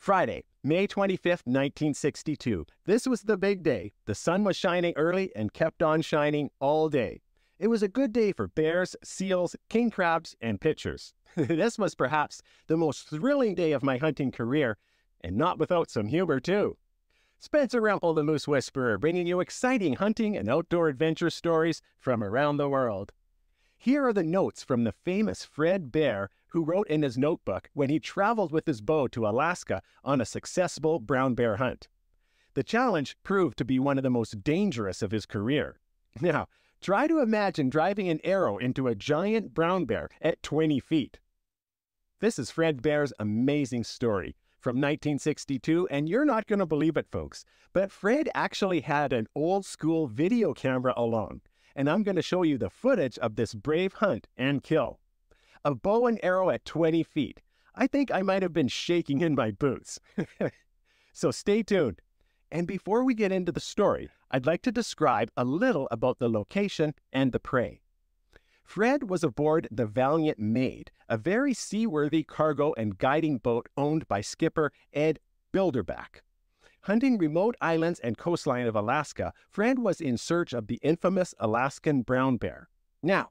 Friday, May 25th, 1962. This was the big day. The sun was shining early and kept on shining all day. It was a good day for bears, seals, king crabs, and pitchers. This was perhaps the most thrilling day of my hunting career, and not without some humor too. Spencer Rempel, the Moose Whisperer, bringing you exciting hunting and outdoor adventure stories from around the world. Here are the notes from the famous Fred Bear, who wrote in his notebook when he traveled with his bow to Alaska on a successful brown bear hunt. The challenge proved to be one of the most dangerous of his career. Now, try to imagine driving an arrow into a giant brown bear at 20 feet. This is Fred Bear's amazing story from 1962, and you're not going to believe it, folks, but Fred actually had an old-school video camera along, and I'm going to show you the footage of this brave hunt and kill. A bow and arrow at 20 feet. I think I might have been shaking in my boots. So stay tuned. And before we get into the story, I'd like to describe a little about the location and the prey. Fred was aboard the Valiant Maid, a very seaworthy cargo and guiding boat owned by skipper Ed Builderback. Hunting remote islands and coastline of Alaska, Fred was in search of the infamous Alaskan brown bear. Now,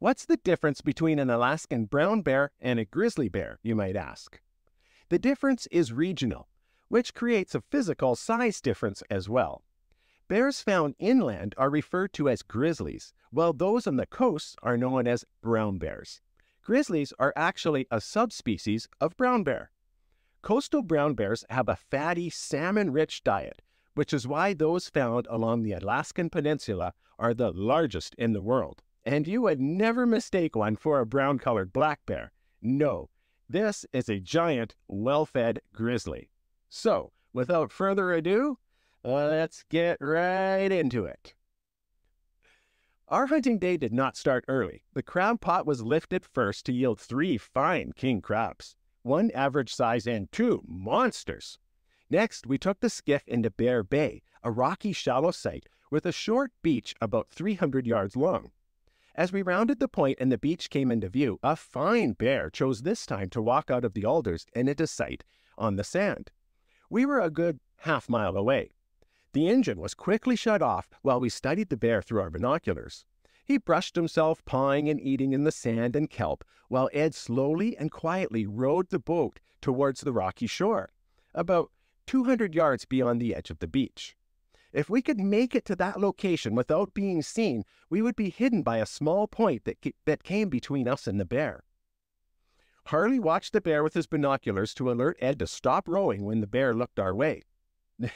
what's the difference between an Alaskan brown bear and a grizzly bear, you might ask? The difference is regional, which creates a physical size difference as well. Bears found inland are referred to as grizzlies, while those on the coasts are known as brown bears. Grizzlies are actually a subspecies of brown bear. Coastal brown bears have a fatty, salmon-rich diet, which is why those found along the Alaskan Peninsula are the largest in the world. And you would never mistake one for a brown-colored black bear. No, this is a giant, well-fed grizzly. So, without further ado, let's get right into it. Our hunting day did not start early. The crab pot was lifted first to yield 3 fine king crabs, 1 average size and 2 monsters. Next, we took the skiff into Bear Bay, a rocky shallow site with a short beach about 300 yards long. As we rounded the point and the beach came into view, a fine bear chose this time to walk out of the alders and into sight on the sand. We were a good half-mile away. The engine was quickly shut off while we studied the bear through our binoculars. He brushed himself, pawing and eating in the sand and kelp, while Ed slowly and quietly rowed the boat towards the rocky shore, about 200 yards beyond the edge of the beach. If we could make it to that location without being seen, we would be hidden by a small point that came between us and the bear. Harley watched the bear with his binoculars to alert Ed to stop rowing when the bear looked our way.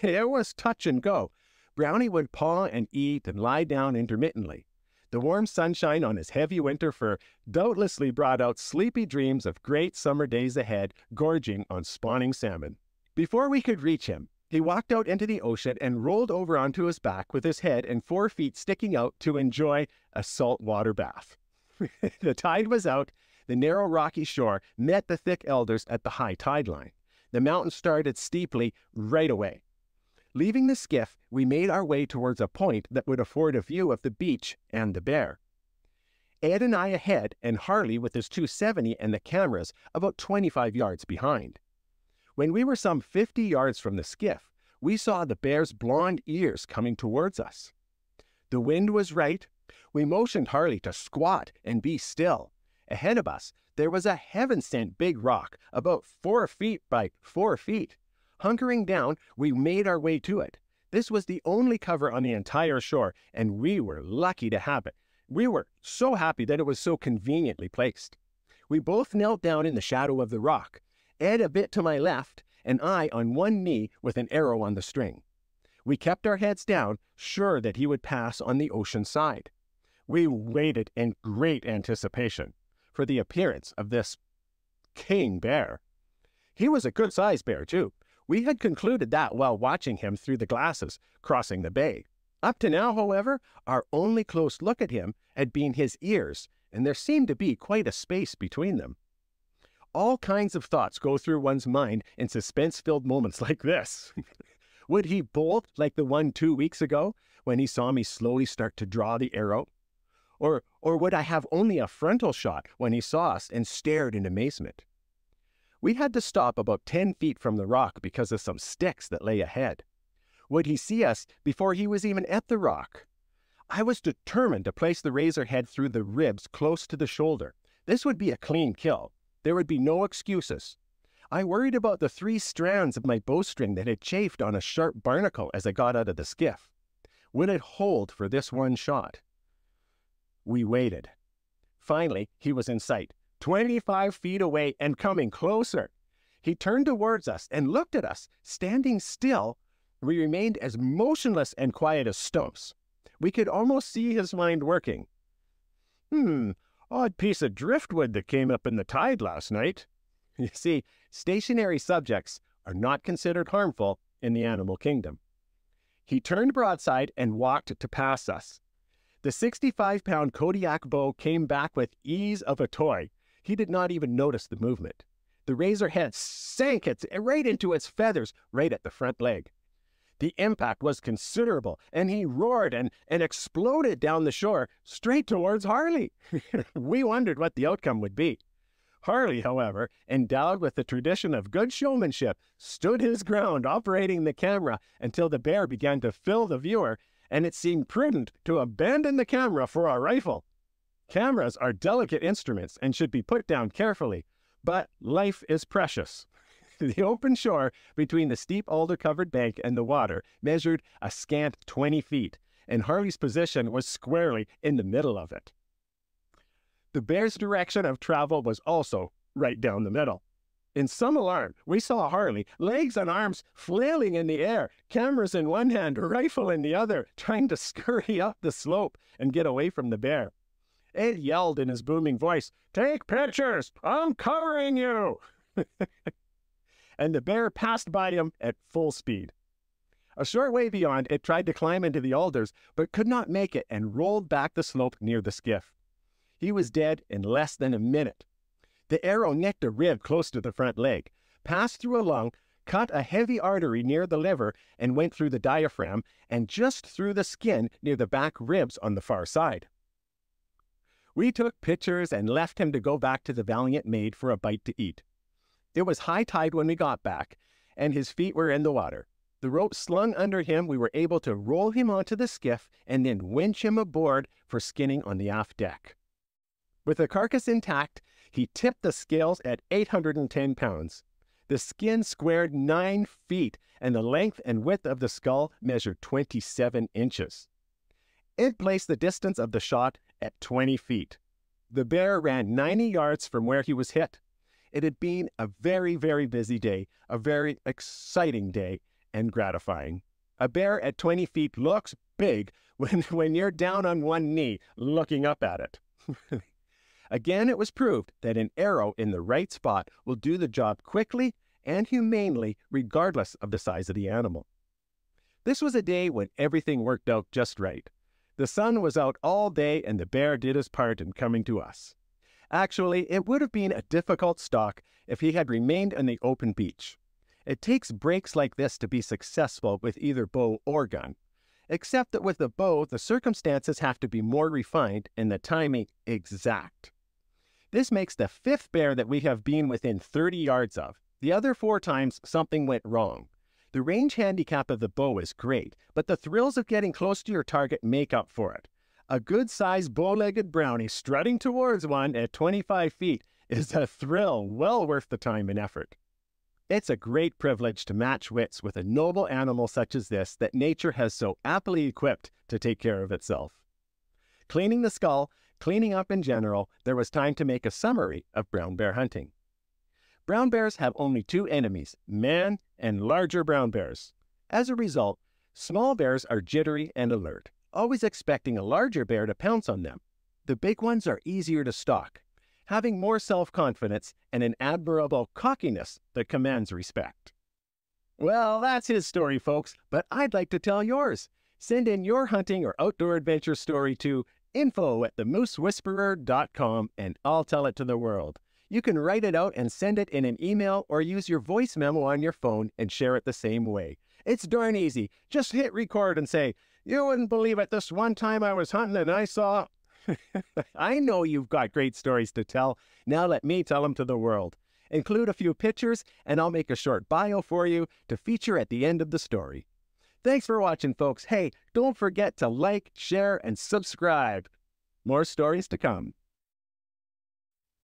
It was touch and go. Brownie would paw and eat and lie down intermittently. The warm sunshine on his heavy winter fur doubtlessly brought out sleepy dreams of great summer days ahead, gorging on spawning salmon. Before we could reach him, he walked out into the ocean and rolled over onto his back with his head and 4 feet sticking out to enjoy a saltwater bath. The tide was out. The narrow rocky shore met the thick alders at the high tide line. The mountain started steeply right away. Leaving the skiff, we made our way towards a point that would afford a view of the beach and the bear. Ed and I ahead, and Harley with his 270 and the cameras about 25 yards behind. When we were some 50 yards from the skiff, we saw the bear's blonde ears coming towards us. The wind was right. We motioned Harley to squat and be still. Ahead of us, there was a heaven-sent big rock, about 4 feet by 4 feet. Hunkering down, we made our way to it. This was the only cover on the entire shore, and we were lucky to have it. We were so happy that it was so conveniently placed. We both knelt down in the shadow of the rock, Ed a bit to my left, and I on one knee with an arrow on the string. We kept our heads down, sure that he would pass on the ocean side. We waited in great anticipation for the appearance of this king bear. He was a good-sized bear, too. We had concluded that while watching him through the glasses crossing the bay. Up to now, however, our only close look at him had been his ears, and there seemed to be quite a space between them. All kinds of thoughts go through one's mind in suspense-filled moments like this. Would he bolt like the one 2 weeks ago when he saw me slowly start to draw the arrow? Or would I have only a frontal shot when he saw us and stared in amazement? We had to stop about 10 feet from the rock because of some sticks that lay ahead. Would he see us before he was even at the rock? I was determined to place the razor head through the ribs close to the shoulder. This would be a clean kill. There would be no excuses. I worried about the 3 strands of my bowstring that had chafed on a sharp barnacle as I got out of the skiff. Would it hold for this one shot? We waited. Finally, he was in sight, 25 feet away and coming closer. He turned towards us and looked at us, standing still. We remained as motionless and quiet as stumps. We could almost see his mind working. Odd piece of driftwood that came up in the tide last night. You see, stationary subjects are not considered harmful in the animal kingdom. He turned broadside and walked to pass us. The 65-pound Kodiak bow came back with ease of a toy. He did not even notice the movement. The razor head sank right into its feathers right at the front leg. The impact was considerable, and he roared and exploded down the shore straight towards Harley. We wondered what the outcome would be. Harley, however, endowed with the tradition of good showmanship, stood his ground operating the camera until the bear began to fill the viewer, and it seemed prudent to abandon the camera for a rifle. Cameras are delicate instruments and should be put down carefully, but life is precious. The open shore between the steep alder-covered bank and the water measured a scant 20 feet, and Harley's position was squarely in the middle of it. The bear's direction of travel was also right down the middle. In some alarm, we saw Harley, legs and arms flailing in the air, cameras in one hand, rifle in the other, trying to scurry up the slope and get away from the bear. Ed yelled in his booming voice, "Take pictures! I'm covering you!" And the bear passed by him at full speed. A short way beyond, it tried to climb into the alders, but could not make it and rolled back the slope near the skiff. He was dead in less than a minute. The arrow nicked a rib close to the front leg, passed through a lung, cut a heavy artery near the liver, and went through the diaphragm and just through the skin near the back ribs on the far side. We took pictures and left him to go back to the Valiant Maid for a bite to eat. It was high tide when we got back, and his feet were in the water. The rope slung under him, we were able to roll him onto the skiff and then winch him aboard for skinning on the aft deck. With the carcass intact, he tipped the scales at 810 pounds. The skin squared 9 feet, and the length and width of the skull measured 27 inches. It placed the distance of the shot at 20 feet. The bear ran 90 yards from where he was hit. It had been a very, very busy day, a very exciting day, and gratifying. A bear at 20 feet looks big when you're down on one knee looking up at it. Again, it was proved that an arrow in the right spot will do the job quickly and humanely, regardless of the size of the animal. This was a day when everything worked out just right. The sun was out all day, and the bear did his part in coming to us. Actually, it would have been a difficult stalk if he had remained on the open beach. It takes breaks like this to be successful with either bow or gun, except that with the bow, the circumstances have to be more refined and the timing exact. This makes the 5th bear that we have been within 30 yards of. The other 4 times, something went wrong. The range handicap of the bow is great, but the thrills of getting close to your target make up for it. A good-sized bow-legged brownie strutting towards one at 25 feet is a thrill well worth the time and effort. It's a great privilege to match wits with a noble animal such as this that nature has so aptly equipped to take care of itself. Cleaning the skull, cleaning up in general, there was time to make a summary of brown bear hunting. Brown bears have only 2 enemies, man and larger brown bears. As a result, small bears are jittery and alert, always expecting a larger bear to pounce on them. The big ones are easier to stalk, having more self-confidence and an admirable cockiness that commands respect. Well, that's his story, folks, but I'd like to tell yours. Send in your hunting or outdoor adventure story to info@themoosewhisperer.com and I'll tell it to the world. You can write it out and send it in an email or use your voice memo on your phone and share it the same way. It's darn easy. Just hit record and say, "You wouldn't believe it, this one time I was hunting and I saw..." I know you've got great stories to tell. Now let me tell them to the world. Include a few pictures, and I'll make a short bio for you to feature at the end of the story. Thanks for watching, folks. Hey, don't forget to like, share, and subscribe. More stories to come.